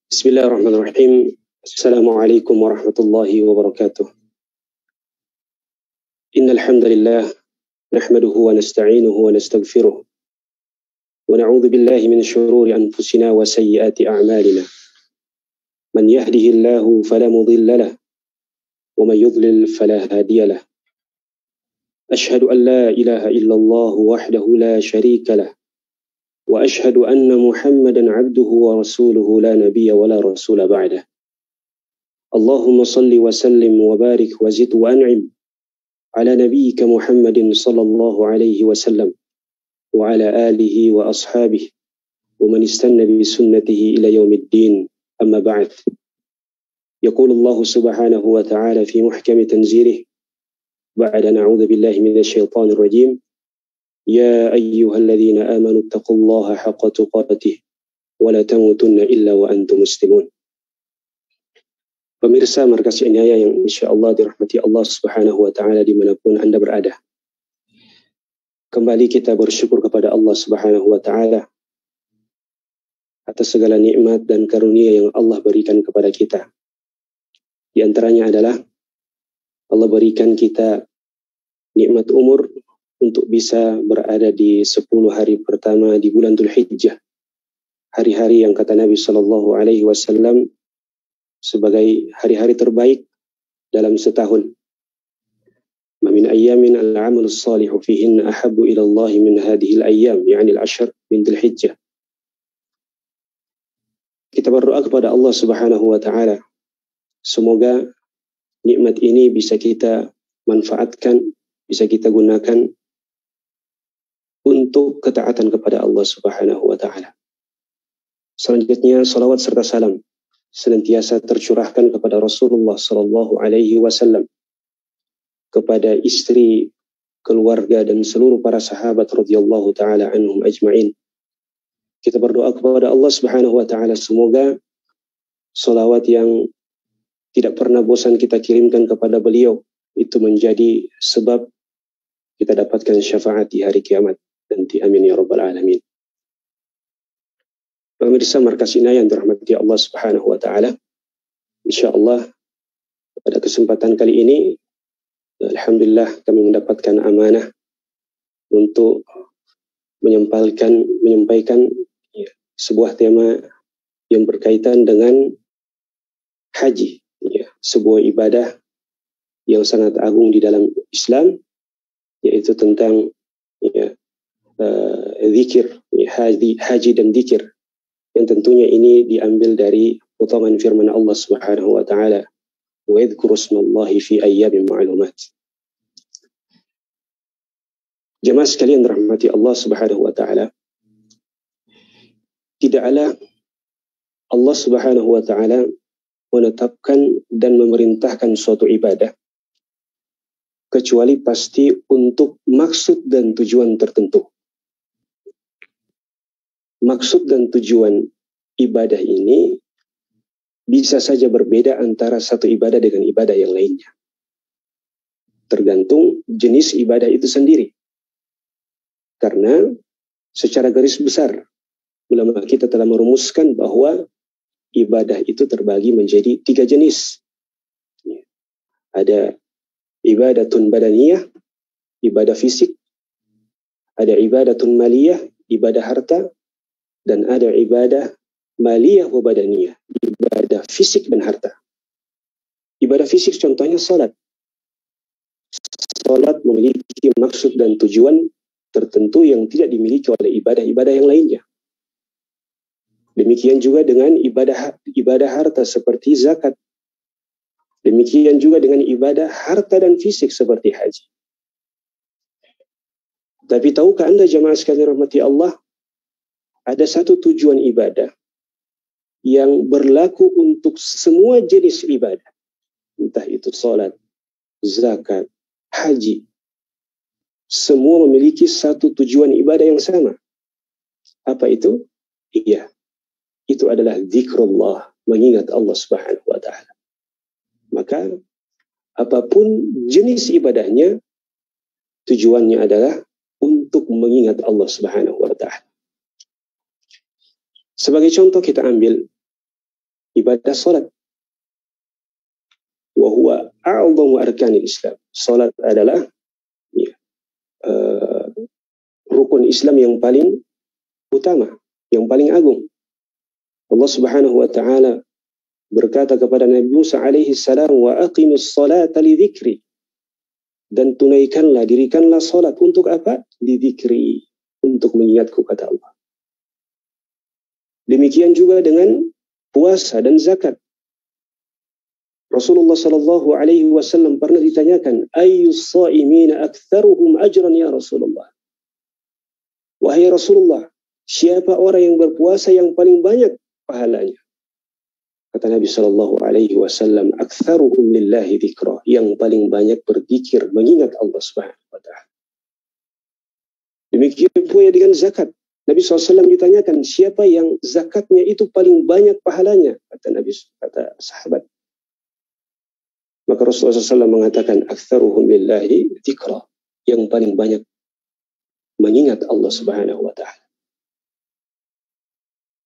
بسم الله الرحمن الرحيم. السلام عليكم ورحمة الله وبركاته. إن الحمد لله نحمده ونستعينه ونستغفره ونعوذ بالله من شرور أنفسنا وسيئات أعمالنا. من يهده الله فلا مضل له ومن يضلل فلا هادي له. أشهد أن لا إله إلا الله وحده لا شريك له وأشهد أن محمدا عبده ورسوله لا نبي ولا رسول بعده. اللهم صل وسلم وبارك وزد وأنعم على نبيك محمد صلى الله عليه وسلم وعلى آله وأصحابه ومن استنى بسنته إلى يوم الدين. أما بعد، يقول الله سبحانه وتعالى في محكم تنزيله بعد نعوذ بالله من الشيطان الرجيم: يا أيها الذين آمنوا اتقوا الله حق تقاته ولا تموتن إلا وأنتم مسلمون. Pemirsa Markas Inayah yang insya Allah dirahmati Allah Subhanahu wa Ta'ala dimanapun Anda berada. Kembali kita bersyukur kepada Allah Subhanahu wa Ta'ala atas segala nikmat dan karunia yang Allah berikan kepada kita. Di antaranya adalah Allah berikan kita nikmat umur untuk bisa berada di 10 hari pertama di bulan Dzulhijjah. Hari-hari yang kata Nabi Sallallahu Alaihi Wasallam sebagai hari-hari terbaik dalam setahun. Ma min ayyamin al-'amalu salihu fihinna ahabbu ila Allah min hadhihi al-ayyam, yani al-'ashr min Dzulhijjah. Kita berdoa kepada Allah Subhanahu wa Ta'ala, semoga nikmat ini bisa kita manfaatkan, bisa kita gunakan untuk ketaatan kepada Allah Subhanahu wa Ta'ala. Selanjutnya, salawat serta salam senantiasa tercurahkan kepada Rasulullah Sallallahu Alaihi Wasallam, kepada istri, keluarga dan seluruh para sahabat radhiyallahu taala anhum ajma'in. Kita berdoa kepada Allah Subhanahu wa Ta'ala, semoga salawat yang tidak pernah bosan kita kirimkan kepada beliau itu menjadi sebab kita dapatkan syafaat di hari kiamat nanti. Amin ya rabbal alamin. Pemirsa Markas Inayah yang dirahmati Allah Subhanahu wa Ta'ala, insyaallah pada kesempatan kali ini alhamdulillah kami mendapatkan amanah untuk menyampaikan sebuah tema yang berkaitan dengan haji, sebuah ibadah yang sangat agung di dalam Islam, yaitu tentang zikir, haji dan zikir, yang tentunya ini diambil dari potongan firman Allah Subhanahu wa Ta'ala, wa yadhkuru ismallahi fi ayyamin ma'lumat. Jemaah sekalian rahmati Allah Subhanahu wa Ta'ala, tidaklah Allah Subhanahu wa Ta'ala menetapkan dan memerintahkan suatu ibadah kecuali pasti untuk maksud dan tujuan tertentu. Maksud dan tujuan ibadah ini bisa saja berbeda antara satu ibadah dengan ibadah yang lainnya, tergantung jenis ibadah itu sendiri. Karena secara garis besar ulama kita telah merumuskan bahwa ibadah itu terbagi menjadi 3 jenis. Ada ibadatun badaniyah, ibadah fisik, ada ibadatun maliyah, ibadah harta, dan ada ibadah maliyah wa badaniyah, ibadah fisik dan harta. Ibadah fisik contohnya salat. Salat memiliki maksud dan tujuan tertentu yang tidak dimiliki oleh ibadah-ibadah yang lainnya. Demikian juga dengan ibadah harta seperti zakat. Demikian juga dengan ibadah harta dan fisik seperti haji. Tapi tahukah Anda jemaah sekalian rahmati Allah, ada satu tujuan ibadah yang berlaku untuk semua jenis ibadah, entah itu salat, zakat, haji. Semua memiliki satu tujuan ibadah yang sama. Apa itu? Iya, itu adalah zikrullah, mengingat Allah Subhanahu wa Ta'ala. Maka apapun jenis ibadahnya, tujuannya adalah untuk mengingat Allah Subhanahu wa Ta'ala. Sebagai contoh kita ambil ibadah salat. Wa huwa a'dhamu arkanil Islam. Salat adalah ya, rukun Islam yang paling utama, yang paling agung. Allah Subhanahu wa taala berkata kepada Nabi Musa alaihi salam, wa aqimus salata li dzikri, dan tunaikanlah, dirikanlah salat untuk apa? Li dzikri, untuk mengingatku, kata Allah. Demikian juga dengan puasa dan zakat. Rasulullah sallallahu alaihi wasallam pernah ditanyakan, ayyus shaimina aktsaruhum ajran ya Rasulullah? Wahai Rasulullah, siapa orang yang berpuasa yang paling banyak pahalanya? Kata Nabi sallallahu alaihi wasallam, aktsaruhum lillahi dzikra, yang paling banyak berzikir, mengingat Allah Subhanahu wa taala. Demikian pula dengan zakat. Nabi SAW ditanyakan, siapa yang zakatnya itu paling banyak pahalanya? Kata Nabi, kata sahabat. Maka Rasulullah SAW mengatakan, aktsaruhum lillahi dzikra, yang paling banyak mengingat Allah Subhanahu wa taala.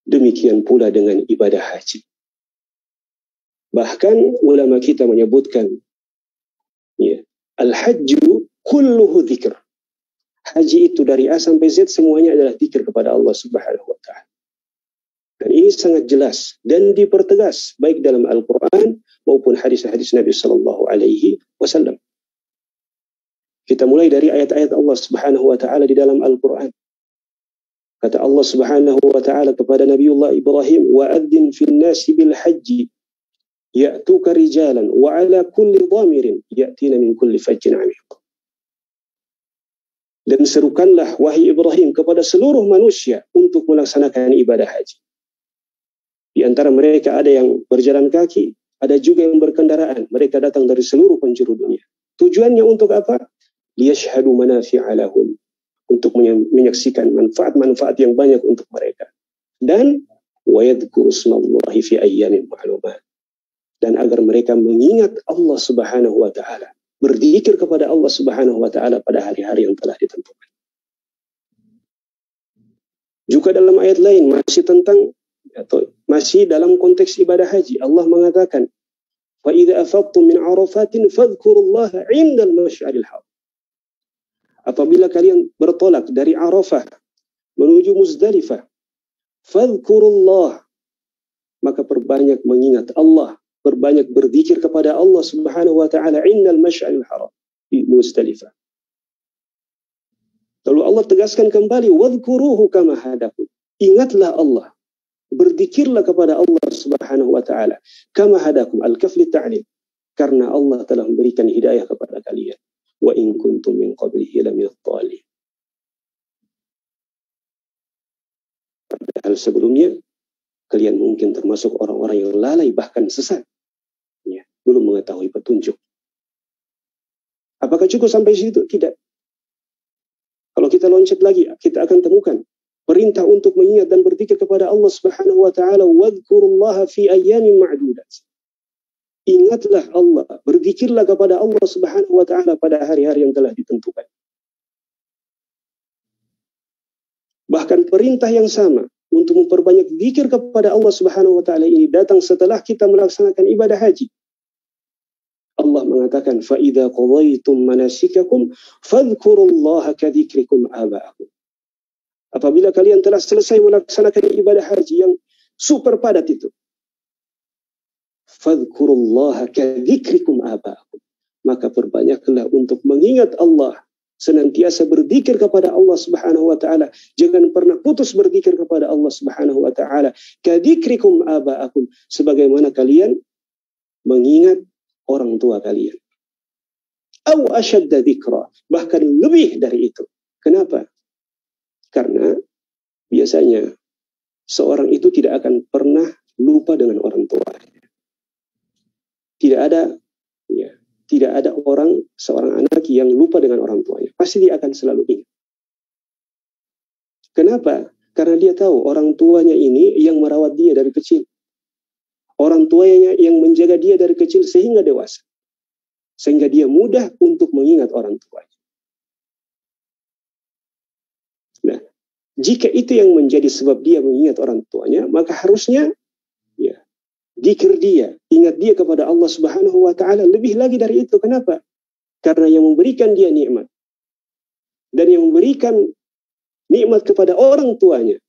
Demikian pula dengan ibadah haji. Bahkan ulama kita menyebutkan, ya, al-hajju kulluhu dzikr. Haji itu dari A sampai Z semuanya adalah dzikir kepada Allah Subhanahu wa taala. Dan ini sangat jelas dan dipertegas baik dalam Al-Qur'an maupun hadis-hadis Nabi sallallahu alaihi wasallam. Kita mulai dari ayat-ayat Allah Subhanahu wa taala di dalam Al-Qur'an. Kata Allah Subhanahu wa taala kepada Nabiullah Ibrahim, wa adzin fil nasi bil hajji ya'tuka rijalan wa ala kulli dhamirin ya'tina min kulli fajjin 'amiq. Dan serukanlah wahai Ibrahim kepada seluruh manusia untuk melaksanakan ibadah haji. Di antara mereka ada yang berjalan kaki, ada juga yang berkendaraan. Mereka datang dari seluruh penjuru dunia. Tujuannya untuk apa? Liyashhadu manafi'a lahum, untuk menyaksikan manfaat-manfaat yang banyak untuk mereka. Dan wa yadhkuru ismallahi fi ayyamin ma'lumat, dan agar mereka mengingat Allah Subhanahu wa taala, berzikir kepada Allah Subhanahu wa taala pada hari-hari yang telah ditentukan. Juga dalam ayat lain masih tentang atau masih dalam konteks ibadah haji, Allah mengatakan, "Fa idza afadtum min 'arafatin fadhkurullaha 'indal masy'aril haram." Apabila kalian bertolak dari Arafah menuju Muzdalifah, fadhkurullah, maka perbanyak mengingat Allah, berbanyak berzikir kepada Allah Subhanahu wa taala 'indal masy'aril haram, di Muzdalifah. Lalu Allah tegaskan kembali, wadhkuruhu kama hadakum. Ingatlah Allah, berzikirlah kepada Allah Subhanahu wa taala kama hadakum, al-kaf li ta'lim, karena Allah telah memberikan hidayah kepada kalian. Wa in kuntum min qablihi laminadh dhalin. Padahal sebelumnya kalian mungkin termasuk orang-orang yang lalai bahkan sesat, ya, belum mengetahui petunjuk. Apakah cukup sampai situ? Tidak. Kalau kita loncat lagi, kita akan temukan perintah untuk mengingat dan berzikir kepada Allah Subhanahu wa taala, wadhkurullaha fi ayyamin ma'dudat. Ingatlah Allah, berzikirlah kepada Allah Subhanahu wa taala pada hari-hari yang telah ditentukan. Bahkan perintah yang sama untuk memperbanyak zikir kepada Allah Subhanahu wa taala ini datang setelah kita melaksanakan ibadah haji. Allah mengatakan, fa idza qadaytum manasikakum fadhkurullaha kadzikrikum aba'akum. Apabila kalian telah selesai melaksanakan ibadah haji yang super padat itu, fadhkurullaha kadzikrikum aba'akum, maka perbanyaklah untuk mengingat Allah, senantiasa berzikir kepada Allah Subhanahu wa taala. Jangan pernah putus berzikir kepada Allah Subhanahu wa taala. Kadzikrikum aba'akum, sebagaimana kalian mengingat orang tua kalian. Aw ashadda dzikra, bahkan lebih dari itu. Kenapa? Karena biasanya seorang itu tidak akan pernah lupa dengan orang tuanya. Tidak ada seorang anak yang lupa dengan orang tuanya. Pasti dia akan selalu ingat. Kenapa? Karena dia tahu orang tuanya ini yang merawat dia dari kecil. Orang tuanya yang menjaga dia dari kecil sehingga dewasa. Sehingga dia mudah untuk mengingat orang tuanya. Nah, jika itu yang menjadi sebab dia mengingat orang tuanya, maka harusnya Zikir dia, ingat dia kepada Allah Subhanahu wa taala lebih lagi dari itu. Kenapa? Karena yang memberikan dia nikmat dan yang memberikan nikmat kepada orang tuanya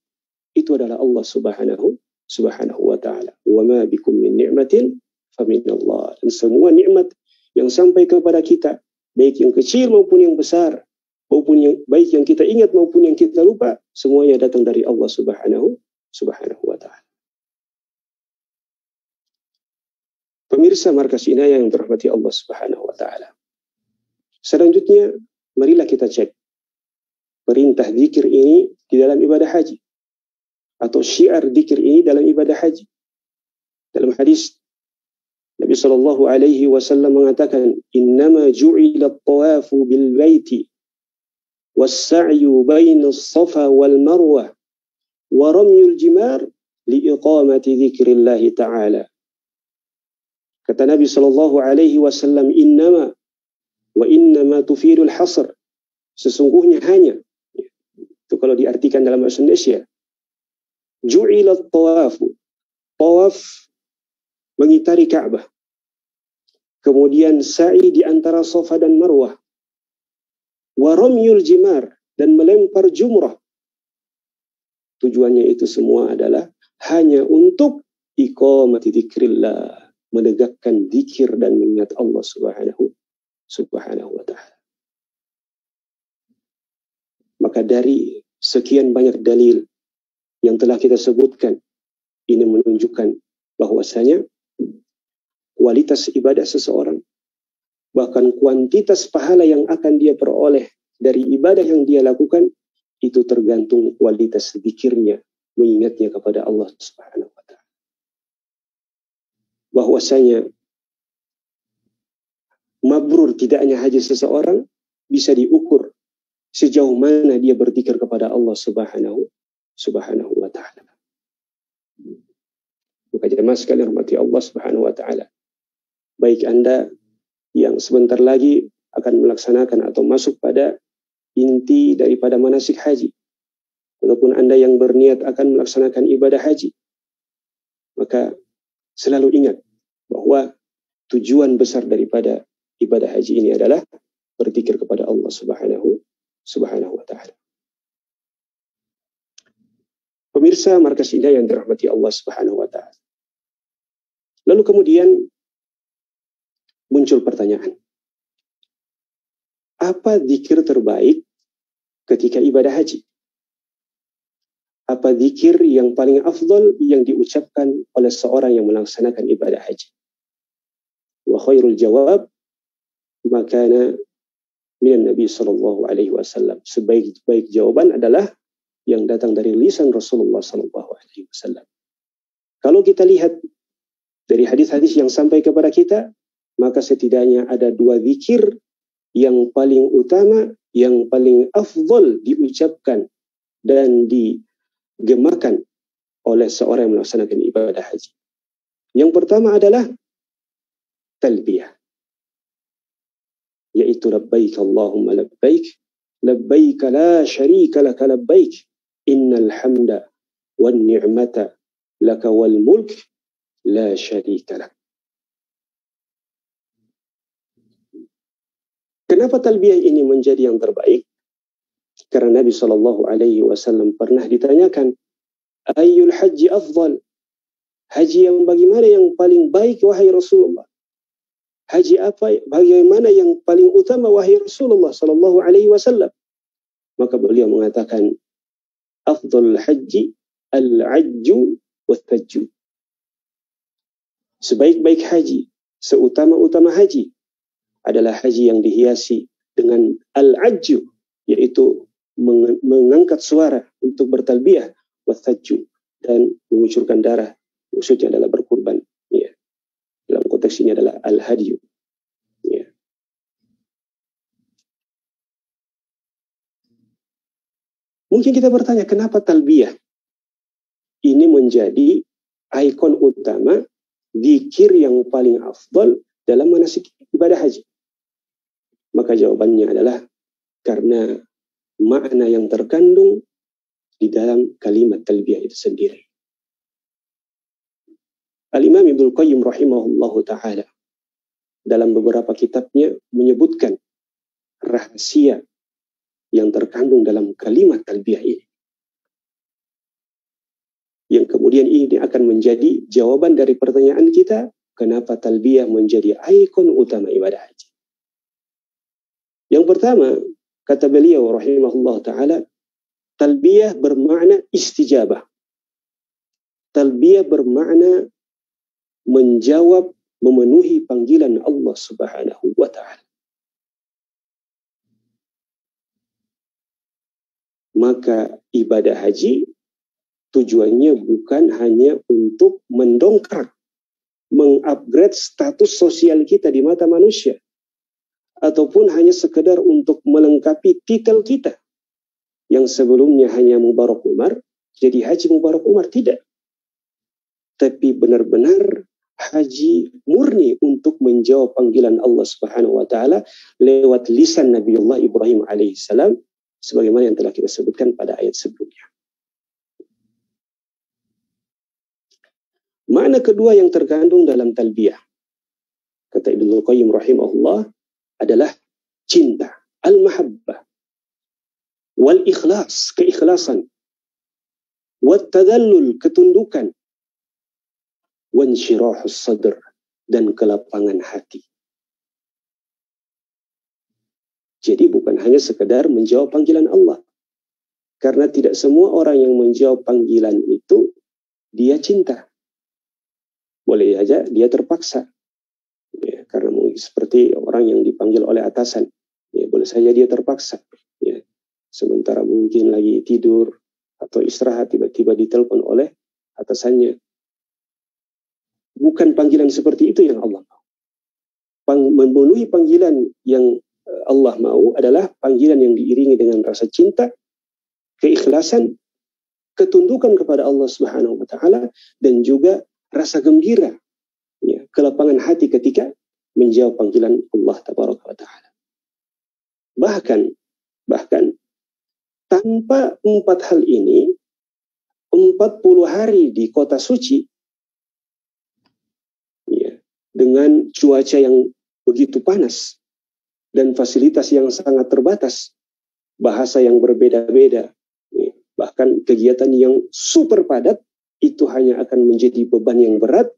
itu adalah Allah Subhanahu wa taala. Wa ma bikum min ni'matin faminallah. Dan semua nikmat yang sampai kepada kita, baik yang kecil maupun yang besar, maupun yang baik yang kita ingat maupun yang kita lupa, semuanya datang dari Allah Subhanahu wa taala. Pemirsa Markas Inayah yang dirahmati Allah Subhanahu wa taala. Selanjutnya, marilah kita cek perintah zikir ini di dalam ibadah haji atau syiar zikir ini dalam ibadah haji. Dalam hadis Nabi sallallahu alaihi wasallam mengatakan, "Innama ju'ila at-tawafu bil baiti was-sa'yu baina as-safa wal marwah wa ramyul jimar li iqamati dzikrillah ta'ala." Kata Nabi sallallahu alaihi wasallam, innama tufidul hasr. Sesungguhnya hanya, itu kalau diartikan dalam bahasa Indonesia, ju'ilat tawafu. Tawaf mengitari Ka'bah. Kemudian sa'i di antara Safa dan Marwah. Wa ramyul jimar, dan melempar jumrah. Tujuannya itu semua adalah hanya untuk iqamati dzikrillah, menegakkan zikir dan mengingat Allah Subhanahu wa ta'ala. Maka dari sekian banyak dalil yang telah kita sebutkan, ini menunjukkan bahwasanya kualitas ibadah seseorang, bahkan kuantitas pahala yang akan dia peroleh dari ibadah yang dia lakukan, itu tergantung kualitas zikirnya, mengingatnya kepada Allah Subhanahu wa ta'ala. Bahwasanya mabrur tidaknya haji seseorang bisa diukur sejauh mana dia berzikir kepada Allah Subhanahu wa ta'ala. Maka jemaah sekalian rahmati Allah Subhanahu wa ta'ala, baik Anda yang sebentar lagi akan melaksanakan atau masuk pada inti daripada manasik haji, ataupun Anda yang berniat akan melaksanakan ibadah haji, maka selalu ingat bahwa tujuan besar daripada ibadah haji ini adalah berzikir kepada Allah Subhanahu wa ta'ala. Pemirsa Markas Inayah yang dirahmati Allah Subhanahu wa ta'ala. Lalu kemudian muncul pertanyaan, apa zikir terbaik ketika ibadah haji? Apa zikir yang paling afdal yang diucapkan oleh seorang yang melaksanakan ibadah haji? Wa khairul jawab makana minan Nabi sallallahu alaihi wasallam. Sebaik-baik jawaban adalah yang datang dari lisan Rasulullah sallallahu alaihi wasallam. Kalau kita lihat dari hadis-hadis yang sampai kepada kita, maka setidaknya ada dua zikir yang paling utama, yang paling afdal diucapkan dan digemakan oleh seorang yang melaksanakan ibadah haji. Yang pertama adalah talbiyah, yaitu labbaik Allahumma labbaik, labbaik la syarika laka labbaik, innal hamda wan ni'mata laka wal mulk la syarika lak. Kenapa talbiyah ini menjadi yang terbaik? Karena Nabi sallallahu alaihi wasallam pernah ditanyakan, ayyul haji afdal? Haji yang bagaimana yang paling baik wahai Rasulullah? Haji apa, bagaimana yang paling utama wahai Rasulullah sallallahu alaihi wasallam? Maka beliau mengatakan, afdal haji al-ajju wath-thajju. Sebaik-baik haji, seutama-utama haji adalah haji yang dihiasi dengan al-ajju, yaitu mengangkat suara untuk bertalbiyah, wath-thajju, dan mengucurkan darah, maksudnya adalah berkurban. Ya. Dalam konteks ini adalah al-hadyu. Ya. Mungkin kita bertanya, kenapa talbiyah ini menjadi ikon utama, zikir yang paling afdal dalam manasik ibadah haji? Maka jawabannya adalah karena makna yang terkandung di dalam kalimat talbiyah itu sendiri. Al-Imam Ibnu Qayyim rahimahullahu ta'ala dalam beberapa kitabnya menyebutkan rahasia yang terkandung dalam kalimat talbiyah ini. Yang kemudian ini akan menjadi jawaban dari pertanyaan kita, kenapa talbiyah menjadi ikon utama ibadah haji. Yang pertama, kata beliau rahimahullah ta'ala, talbiyah bermakna istijabah. Talbiyah bermakna menjawab, memenuhi panggilan Allah subhanahu wa ta'ala. Maka ibadah haji tujuannya bukan hanya untuk mendongkrak, mengupgrade status sosial kita di mata manusia, ataupun hanya sekedar untuk melengkapi titel kita yang sebelumnya hanya Mubarak Umar, jadi Haji Mubarak Umar, tidak. Tapi benar-benar haji murni untuk menjawab panggilan Allah Subhanahu wa taala lewat lisan Nabiullah Ibrahim alaihissalam sebagaimana yang telah kita sebutkan pada ayat sebelumnya. Makna kedua yang terkandung dalam talbiyah, kata Ibnu Qayyim rahimahullah, adalah cinta, al-mahabbah, wal ikhlas, keikhlasan, wat tadallul, ketundukan, wansyirahus sadr, dan kelapangan hati. Jadi bukan hanya sekedar menjawab panggilan Allah. Karena tidak semua orang yang menjawab panggilan itu dia cinta. Boleh saja dia terpaksa. Ya, karena seperti orang yang dipanggil oleh atasan. Ya, boleh saja dia terpaksa. Ya. Sementara mungkin lagi tidur atau istirahat, tiba-tiba ditelepon oleh atasannya. Bukan panggilan seperti itu yang Allah mau. Memenuhi panggilan yang Allah mau adalah panggilan yang diiringi dengan rasa cinta, keikhlasan, ketundukan kepada Allah Subhanahu wa taala, dan juga rasa gembira, ya, kelapangan hati ketika menjawab panggilan Allah Tabaraka wa taala. Bahkan tanpa 4 hal ini, 40 hari di kota suci, dengan cuaca yang begitu panas dan fasilitas yang sangat terbatas, bahasa yang berbeda-beda, bahkan kegiatan yang super padat, itu hanya akan menjadi beban yang berat,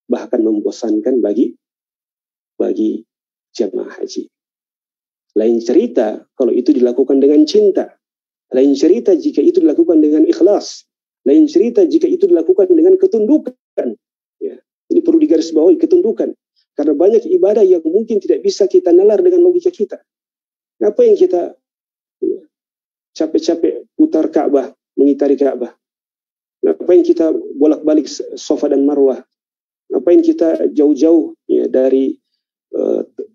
bahkan membosankan bagi jamaah haji. Lain cerita kalau itu dilakukan dengan cinta, lain cerita jika itu dilakukan dengan ikhlas, lain cerita jika itu dilakukan dengan ketundukan. Ya. Ini perlu digarisbawahi, ketundukan. Karena banyak ibadah yang mungkin tidak bisa kita nalar dengan logika kita. Apa yang kita capek-capek putar Ka'bah, mengitari Ka'bah? Apa yang kita bolak-balik Safa dan Marwah? Apa yang kita jauh-jauh ya, dari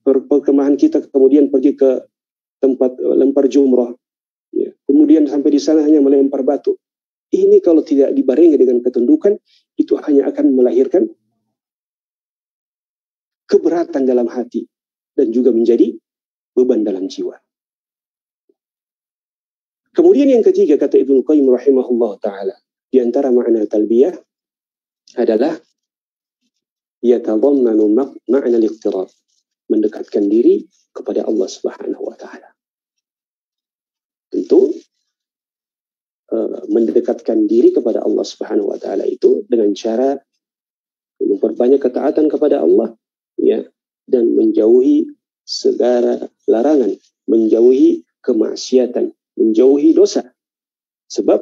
perkemahan kita kemudian pergi ke tempat lempar jumrah. Ya. Kemudian sampai di sana hanya melempar batu. Ini kalau tidak dibarengi dengan ketundukan, itu hanya akan melahirkan keberatan dalam hati dan juga menjadi beban dalam jiwa. Kemudian yang ketiga, kata Ibnu Qayyim rahimahullah ta'ala, di antara makna talbiyah adalah yatadhammanu ma'na al-iqtirab, mendekatkan diri kepada Allah Subhanahu wa taala. Tentu mendekatkan diri kepada Allah Subhanahu wa taala itu dengan cara memperbanyak ketaatan kepada Allah, ya, dan menjauhi segala larangan, menjauhi kemaksiatan, menjauhi dosa. Sebab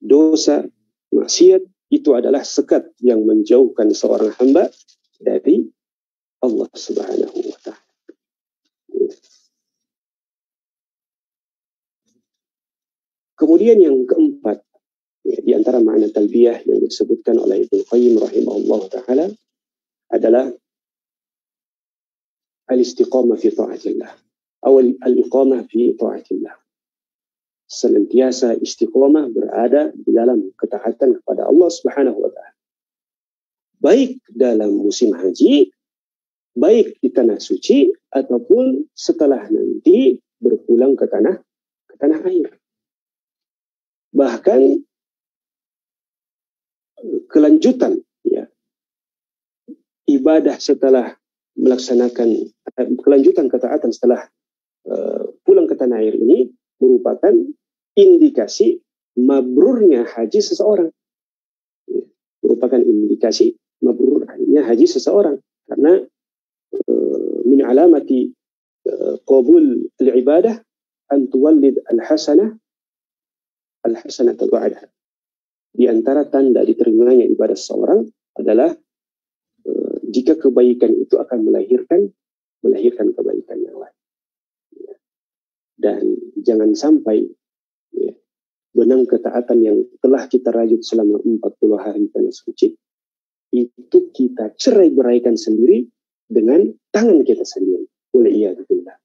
dosa, maksiat itu adalah sekat yang menjauhkan seorang hamba dari Allah Subhanahu wa taala. Kemudian yang keempat, ya, di antara makna talbiyah yang disebutkan oleh Ibnu Qayyim rahimahullah taala adalah al-istiqamah fi ta'atillah atau al-iqamah fi ta'atillah. Senantiasa istiqamah berada di dalam ketaatan kepada Allah Subhanahu wa taala. Baik dalam musim haji, baik di tanah suci ataupun setelah nanti berpulang ke tanah air. Bahkan kelanjutan, ya, ibadah setelah melaksanakan kelanjutan ketaatan setelah pulang ke tanah air ini merupakan indikasi mabrurnya haji seseorang. Merupakan indikasi mabrurnya haji seseorang, karena min alamati qabul al-ibadah an tuwallid al-hasanah ba'daha. Di antara tanda diterimanya ibadah seseorang adalah jika kebaikan itu akan melahirkan kebaikan yang lain. Dan jangan sampai benang ketaatan yang telah kita rajut selama 40 hari tanah suci itu kita cerai-beraikan sendiri dengan tangan kita sendiri. Waliyadzubillah.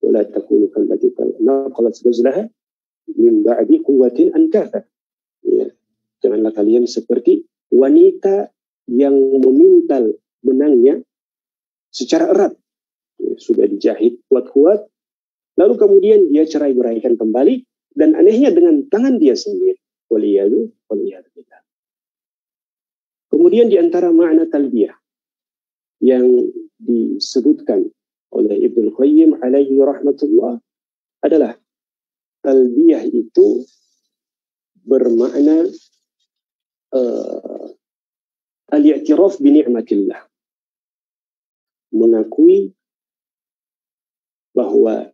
Wala takunu kallati naqalat ghazlaha min ba'di quwwatin ankatha. Ya. Janganlah kalian seperti wanita yang memintal benangnya secara erat. Ya, sudah dijahit kuat-kuat, lalu kemudian dia cerai-beraikan kembali, dan anehnya dengan tangan dia sendiri. Waliyadzubillah. Kemudian di antara makna talbiyah yang disebutkan oleh Ibnu Qayyim alaihi rahmatullah adalah talbiyah itu bermakna al-i'tiraf bi ni'matillah, mengakui bahwa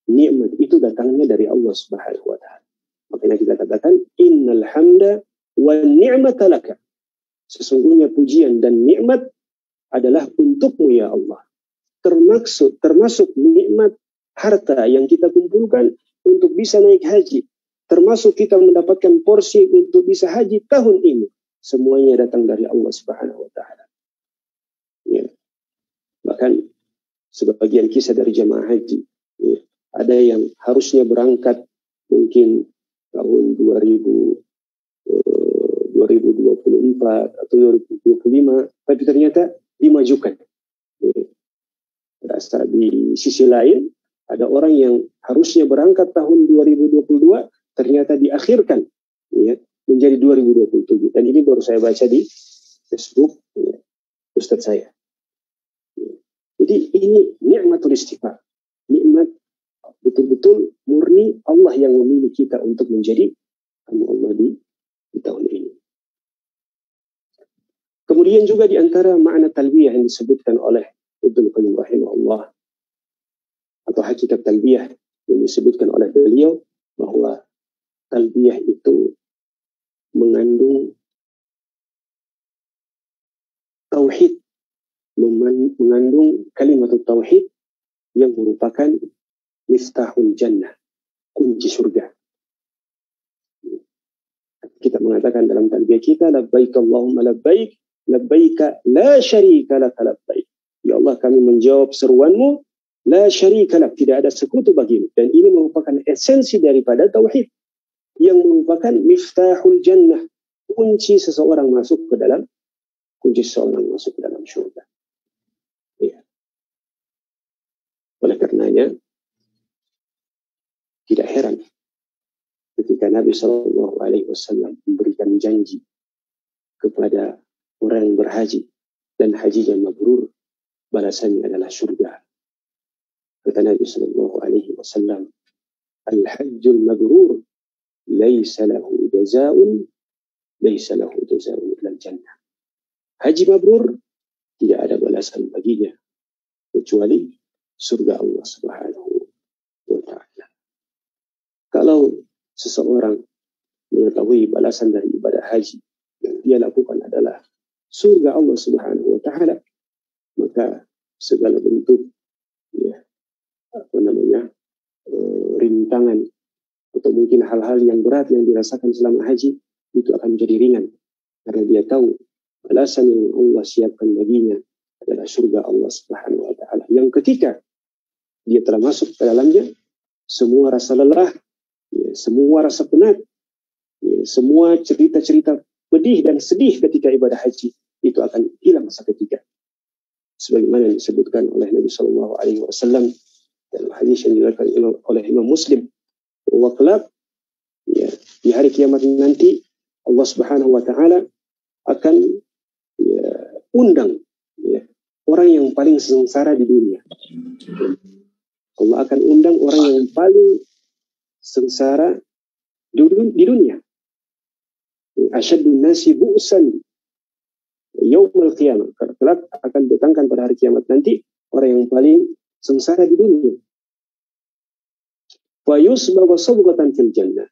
nikmat itu datangnya dari Allah Subhanahu wa taala. Makanya kita katakan innal hamda wan ni'mata laka. Sesungguhnya pujian dan nikmat adalah untukmu ya Allah. Termasuk nikmat harta yang kita kumpulkan untuk bisa naik haji. Termasuk kita mendapatkan porsi untuk bisa haji tahun ini. Semuanya datang dari Allah Subhanahu wa taala. Ya. Bahkan sebagian kisah dari jamaah haji, ya, ada yang harusnya berangkat mungkin tahun 2024 atau 2025, tapi ternyata dimajukan. Ya. Rasa di sisi lain ada orang yang harusnya berangkat tahun 2022 ternyata diakhirkan, ya, menjadi 2027. Dan ini baru saya baca di Facebook, ya, Ustadz saya. Ya. Jadi ini nikmatul istighfar, nikmat betul-betul murni Allah yang memilih kita untuk menjadi hamba Allah di tahun ini. Kemudian juga di antara makna talbiyah yang disebutkan oleh Ibnu Qayyim rahimahullah, atau hakikat talbiyah yang disebutkan oleh beliau, bahwa talbiyah itu mengandung tauhid, mengandung kalimat tauhid yang merupakan miftahul jannah, kunci surga. Kita mengatakan dalam talbiyah kita, labbaik Allahumma labbaik, labbaik la syarika laka labbaik. Ya Allah, kami menjawab seruanmu, la syarika lak, tidak ada sekutu bagimu. Dan ini merupakan esensi daripada tauhid yang merupakan miftahul jannah, kunci seseorang masuk ke dalam surga. Ya. Oleh karenanya tidak heran ketika Nabi SAW memberikan janji kepada orang yang berhaji dan hajinya mabrur, balasannya adalah surga. Kata Nabi SAW, al-hajjul mabrur laysa lahu jazaa'un illa jannah. Haji mabrur tidak ada balasan baginya kecuali surga Allah Subhanahu wa taala. Kalau seseorang mengetahui balasan dari ibadah haji yang dia lakukan adalah surga Allah Subhanahu wa taala, maka segala bentuk rintangan atau mungkin hal-hal yang berat yang dirasakan selama haji itu akan menjadi ringan, karena dia tahu balasan yang Allah siapkan baginya adalah surga Allah Subhanahu wa taala, yang ketika dia telah masuk ke dalamnya, semua rasa lelah, semua rasa penat, semua cerita-cerita pedih dan sedih ketika ibadah haji itu akan hilang seketika. Sebagaimana yang disebutkan oleh Nabi Shallallahu Alaihi Wasallam dalam hadis yang diriwayatkan oleh Imam Muslim, bahwa kelak di hari kiamat nanti Allah Subhanahu Wa Taala akan undang orang yang paling sengsara di dunia. Allah akan undang orang yang paling sengsara di dunia. Asyadun nasi bu'san yaumul qiyamah. Kelak akan datangkan pada hari kiamat nanti orang yang paling sengsara di dunia. Wa yusbagu sabghatan fil jannah.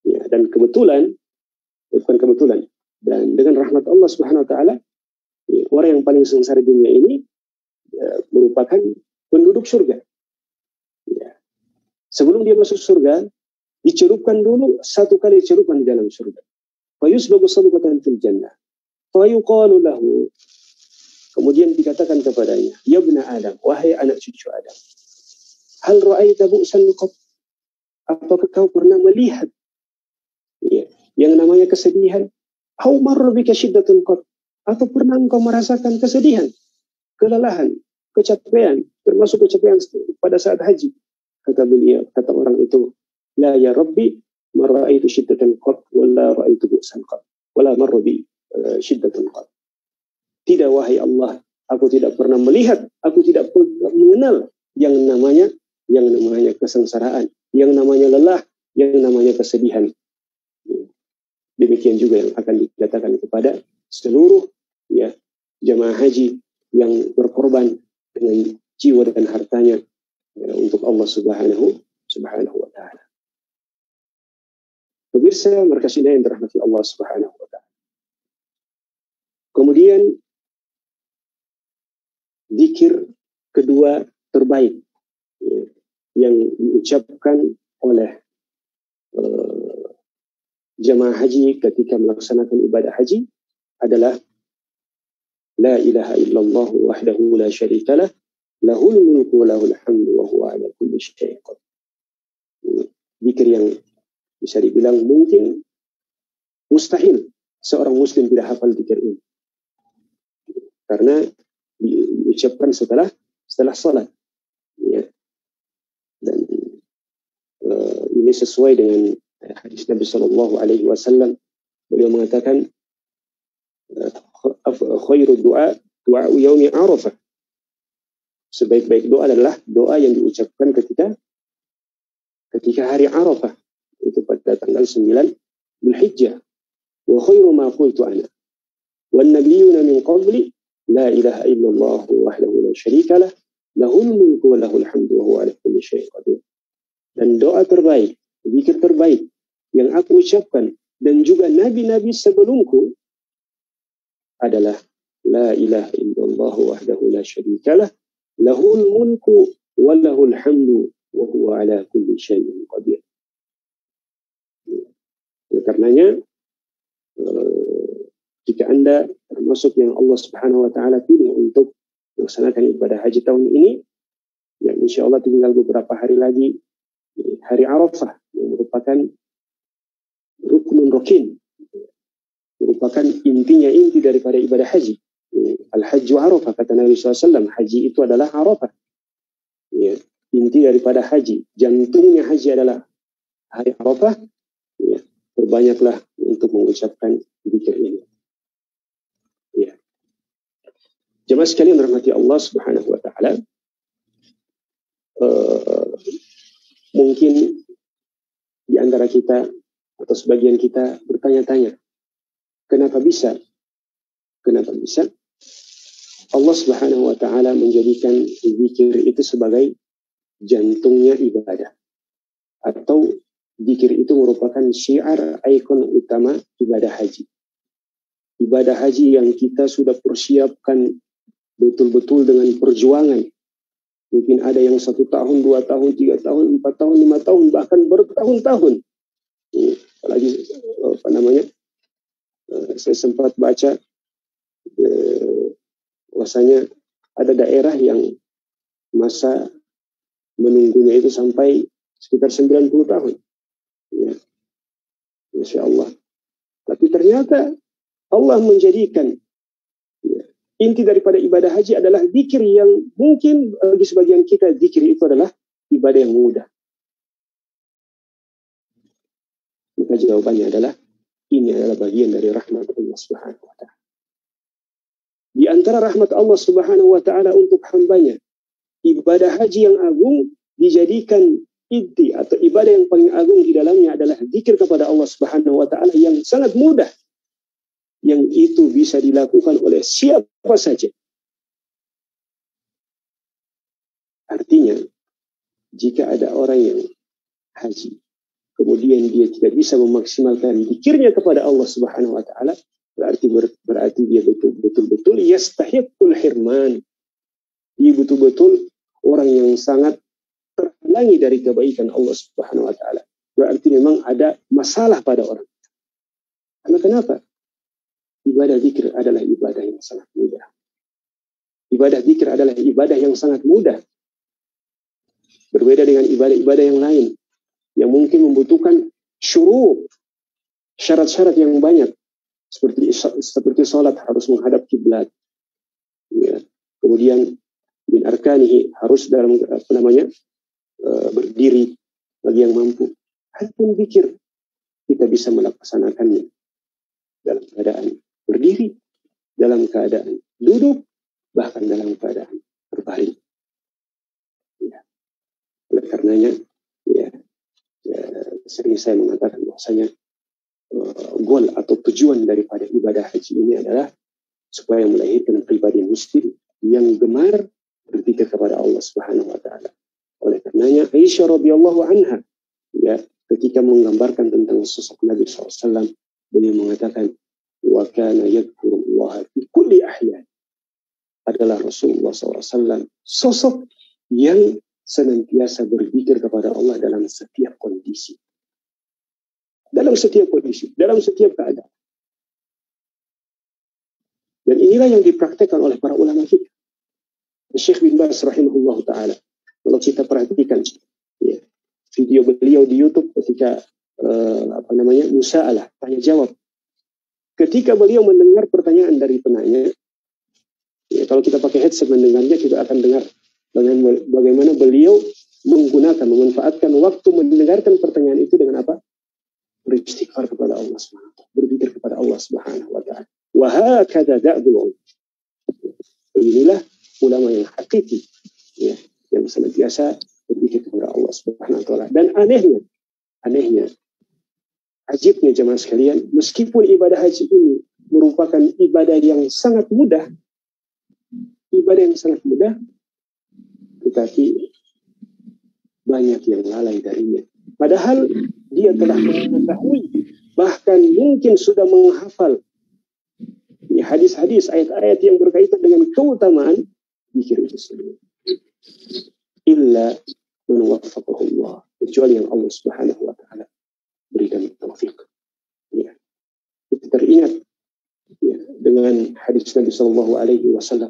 Ya, dan bukan kebetulan, dan dengan rahmat Allah Subhanahu wa taala, ya, orang yang paling sengsara di dunia ini merupakan penduduk surga. Ya. Sebelum dia masuk surga, dicelupkan dulu satu kali celupan di dalam surga. Wa yusbagu sabghatan fil jannah. Fa yuqalu lahu, kemudian dikatakan kepadanya, ya ibna Adam, wahai anak cucu Adam, hal ra'aita bu'san qat? Apakah kau pernah melihat ya, yang namanya kesedihan? Au marra bika syiddatun qat? Atau pernah engkau merasakan kesedihan, kelelahan, kecapean, termasuk kecapean pada saat haji? Kata orang itu, la ya Rabbi, ma ra'aitu syiddatan qat wala ra'aitu bu'san qat wala marra bi syiddatun qat. Tidak, wahai Allah, aku tidak pernah melihat, aku tidak pernah mengenal yang namanya kesengsaraan, yang namanya lelah, yang namanya kesedihan. Demikian juga yang akan dikatakan kepada seluruh ya jamaah haji yang berkorban dengan jiwa dan hartanya ya, untuk Allah Subhanahu wa taala. Pemirsa markas yang dirahmati Allah Subhanahu wa taala. Kemudian zikir kedua terbaik ya, yang diucapkan oleh jamaah haji ketika melaksanakan ibadah haji adalah la ilaha illallah wahdahu la syarikalah lahul mulku wa lahul hamdu wa huwa ala kulli syai'in qadir. Zikir yang bisa dibilang mungkin mustahil seorang muslim tidak hafal zikir ini, karena diucapkan setelah salat ya. Dan ini sesuai dengan hadis Nabi Shallallahu Alaihi Wasallam. Beliau mengatakan khairu doa yaumi Arafah. Sebaik-baik doa adalah doa yang diucapkan ketika hari Arafah, itu pada tanggal 9 Dzulhijjah. Wa khairu ma qultu ana wan nabiyyuna min qabli la ilaha illallah wahdahu la syarika lah lahul mulku wa lahul hamdu wa huwa ala kulli syai'in qadir. Dan doa terbaik, zikir terbaik yang aku ucapkan dan juga nabi-nabi sebelumku adalah la ilaha illallah wahdahu la syarikalah lahul mulku wa lahul hamdu wa huwa ala kulli syai'in qadir. Karenanya jika Anda termasuk yang Allah Subhanahu wa taala pilih untuk melaksanakan ibadah haji tahun ini, ya insyaallah tinggal beberapa hari lagi hari Arafah yang merupakan ruknun rokin, merupakan inti daripada ibadah haji. Al-hajju Arafah, kata Nabi SAW, haji itu adalah Arafah. Ya, inti daripada haji, jantungnya haji adalah hari Arafah. Ya, berbanyaklah untuk mengucapkan zikir ini. Ya. Jemaah sekalian rahmati Allah Subhanahu wa taala, mungkin di antara kita atau sebagian kita bertanya-tanya, kenapa bisa Allah Subhanahu wa taala menjadikan zikir itu sebagai jantungnya ibadah, atau zikir itu merupakan syiar, ikon utama ibadah haji. Ibadah haji yang kita sudah persiapkan betul-betul dengan perjuangan. Mungkin ada yang 1 tahun, 2 tahun, 3 tahun, 4 tahun, 5 tahun, bahkan bertahun-tahun. Apalagi saya sempat baca bahwasanya ada daerah yang masa menunggunya itu sampai sekitar 90 tahun. Ya. Masya Allah. Tapi ternyata Allah menjadikan inti daripada ibadah haji adalah zikir yang mungkin bagi sebagian kita zikir itu adalah ibadah yang mudah. Maka jawabannya adalah ini adalah bagian dari rahmat Allah Subhanahu wa taala. Di antara rahmat Allah Subhanahu wa taala untuk hambanya, ibadah haji yang agung dijadikan inti atau ibadah yang paling agung di dalamnya adalah zikir kepada Allah Subhanahu wa taala yang sangat mudah, yang itu bisa dilakukan oleh siapa saja. Artinya, jika ada orang yang haji, kemudian dia tidak bisa memaksimalkan zikirnya kepada Allah Subhanahu wa taala, berarti dia betul-betul yastahiqul hirman. Dia betul-betul orang yang sangat terhalangi dari kebaikan Allah Subhanahu wa taala. Berarti memang ada masalah pada orang. Karena kenapa? Ibadah zikir adalah ibadah yang sangat mudah. Ibadah zikir adalah ibadah yang sangat mudah. Berbeda dengan ibadah-ibadah yang lain yang mungkin membutuhkan syarat-syarat yang banyak. Seperti salat harus menghadap kiblat. Ya. Kemudian min arkanihi harus dalam berdiri bagi yang mampu. Adapun zikir kita bisa melaksanakannya dalam keadaan berdiri, dalam keadaan duduk, bahkan dalam keadaan berbaring. Ya. Oleh karenanya, sering saya mengatakan bahwasanya goal atau tujuan daripada ibadah haji ini adalah supaya melahirkan pribadi muslim yang gemar berzikir kepada Allah Subhanahu wa taala. Oleh karenanya Aisyah radhiyallahu anha ketika menggambarkan tentang sosok Nabi SAW, beliau mengatakan wa kana yadhkurullaha fi kulli ahyan. Adalah Rasulullah SAW sosok yang senantiasa berzikir kepada Allah dalam setiap kondisi. Dalam setiap kondisi, dalam setiap keadaan. Dan inilah yang dipraktekkan oleh para ulama kita. Syekh bin Baz rahimahullah ta'ala. Kalau kita perhatikan video beliau di YouTube ketika musa'alah, tanya jawab. Ketika beliau mendengar pertanyaan dari penanya, kalau kita pakai headset mendengarnya, kita akan dengar bagaimana beliau memanfaatkan waktu mendengarkan pertanyaan itu dengan apa? Beristighfar kepada Allah Subhanahu wa ta'ala, berzikir kepada Allah Subhanahu wa ta'ala. Wa hakadha da'bul ulama. Inilah ulama yang hakiki, yang senantiasa berzikir kepada Allah Subhanahu wa ta'ala. Dan anehnya, ajibnya jemaah sekalian, meskipun ibadah haji ini merupakan ibadah yang sangat mudah, tetapi banyak yang lalai darinya. Padahal dia telah mengetahui, bahkan mungkin sudah menghafal hadis-hadis, ayat-ayat yang berkaitan dengan keutamaan zikir itu sendiri. Illa man waffaqahu Allah, kecuali yang Allah Subhanahu wa taala berikan taufik. Kita teringat dengan hadis Nabi sallallahu alaihi wasallam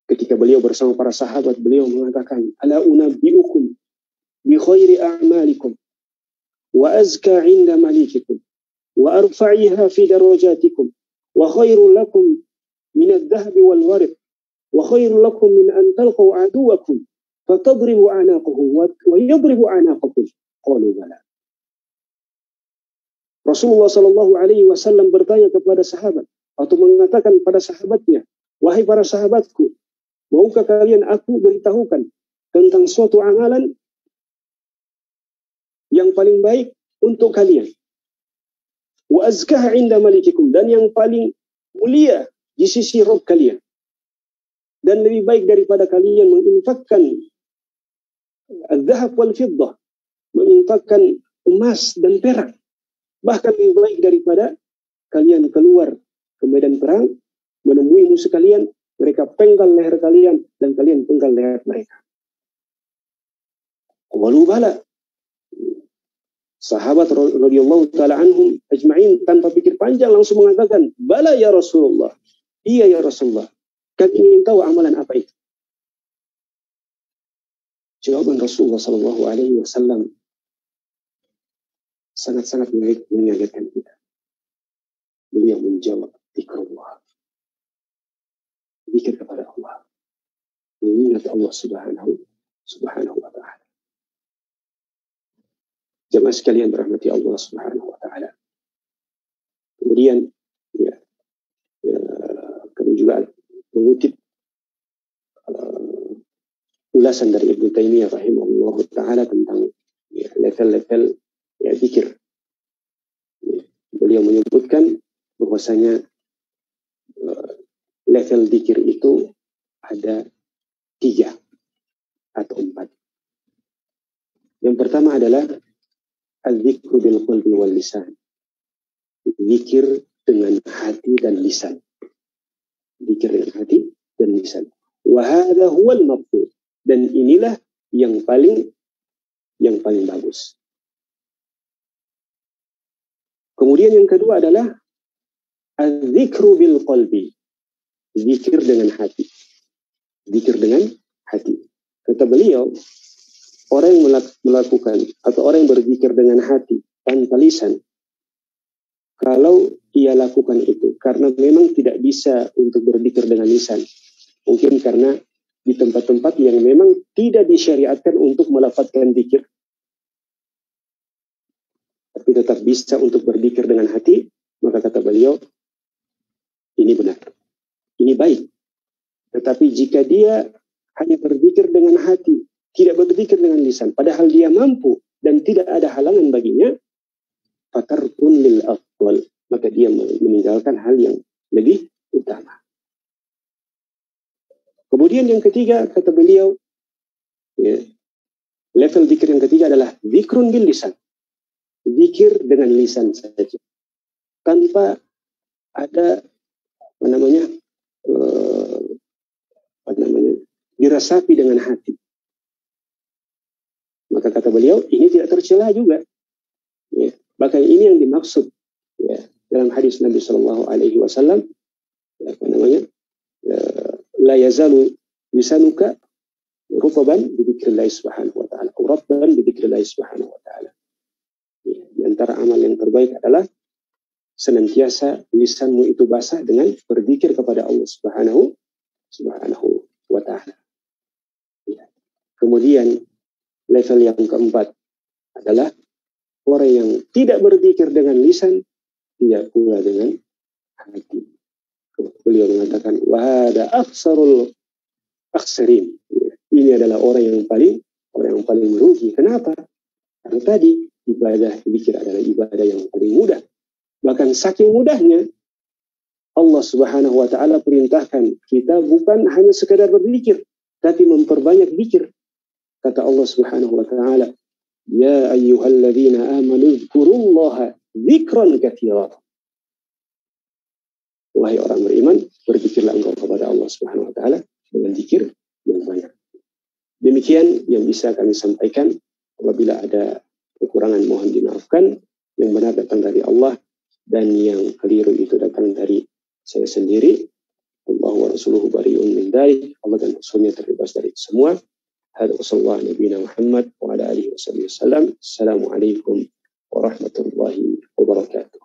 ketika beliau bersama para sahabat, beliau mengatakan, ala unabbiukum bi khairi a'malikum wa azka 'inda malikikum wa arfa'iha fi darajatikum wa khairul lakum min adh-dhahabi wal warq wa khairul lakum min an talqaw aduwakum fatadribu a'naqahu wa yadribu a'naqakum. Qalu bala. Rasulullah sallallahu alaihi wasallam bertanya kepada sahabat atau mengatakan pada sahabatnya, wahai para sahabatku, maukah kalian aku beritahukan tentang suatu amalan yang paling baik untuk kalian? Wa azkah 'inda malikikum, dan yang paling mulia di sisi Rabb kalian. Dan lebih baik daripada kalian menginfakkan al-dhahab wal fiddah, menginfakkan emas dan perak. Bahkan lebih baik daripada kalian keluar ke medan perang, menemui musuh kalian, mereka penggal leher kalian dan kalian penggal leher mereka. Qalu bala. Sahabat radhiyallahu taala anhum ajma'in tanpa pikir panjang langsung mengatakan, bala ya Rasulullah. Iya ya Rasulullah. Kami ingin tahu amalan apa itu. Jawaban Rasulullah sallallahu alaihi wasallam sangat-sangat mengagetkan kita. Beliau menjawab, zikrullah. Zikir kepada Allah. Mengingat Allah subhanahu wa ta'ala. Jemaah sekalian berahmati Allah Subhanahu wa ta'ala. Kemudian kami juga mengutip ulasan dari Ibnu Taimiyah rahimahullah taala tentang level-level zikir. Beliau menyebutkan bahwasanya level zikir itu ada 3 atau 4. Yang pertama adalah al-dzikru bil qalbi wal lisan. Zikir dengan hati dan lisan. Zikir dengan hati dan lisan. Wa hadha huwal maqbul. Dan inilah yang paling bagus. Kemudian yang kedua adalah al-dzikru bil qalbi. Zikir dengan hati. Zikir dengan hati. Kata beliau, orang yang melakukan atau orang yang berzikir dengan hati tanpa lisan, kalau ia lakukan itu karena memang tidak bisa untuk berzikir dengan lisan, mungkin karena di tempat-tempat yang memang tidak disyariatkan untuk melafadzkan zikir, tapi tetap bisa untuk berzikir dengan hati, maka kata beliau, ini benar, ini baik. Tetapi jika dia hanya berzikir dengan hati, tidak berzikir dengan lisan, padahal dia mampu dan tidak ada halangan baginya, fatarkun lil afdal, maka dia meninggalkan hal yang lebih utama. Kemudian yang ketiga, kata beliau, level zikir yang ketiga adalah zikrun bil lisan. Zikir dengan lisan saja, tanpa ada dirasapi dengan hati. Maka kata beliau, ini tidak tercela juga. Ya. Bahkan ini yang dimaksud dalam hadis Nabi Shallallahu Alaihi Wasallam, la yazalu lisanuka rutaban bi dzikrillah subhanahu wa ta'ala, rutaban bi dzikrillah subhanahu wa ta'ala. Di antara amal yang terbaik adalah senantiasa lisanmu itu basah dengan berzikir kepada Allah subhanahu wa ta'ala. Kemudian level yang keempat adalah orang yang tidak berzikir dengan lisan, tidak pula dengan hati. Beliau mengatakan, wahada aksarul aksarin. Ini adalah orang yang paling merugi. Kenapa? Karena tadi ibadah zikir adalah ibadah yang paling mudah. Bahkan saking mudahnya, Allah subhanahu wa ta'ala perintahkan kita bukan hanya sekadar berzikir, tapi memperbanyak zikir. Kata Allah subhanahu wa ta'ala, ya ayyuhalladzina amanu dzkurullaha dzikran katsira. Wahai orang beriman, berzikirlah engkau kepada Allah subhanahu wa ta'ala dengan zikir yang banyak. Demikian yang bisa kami sampaikan. Apabila ada kekurangan mohon dimaafkan. Yang benar datang dari Allah, dan yang keliru itu datang dari saya sendiri. Allah wa rasuluhu bari'un min dzalik. Allah dan Rasulnya terbebas dari itu semua. Hada sallallahu nabiyina Muhammad wa ala alihi wasallam. Assalamualaikum warahmatullahi wabarakatuh.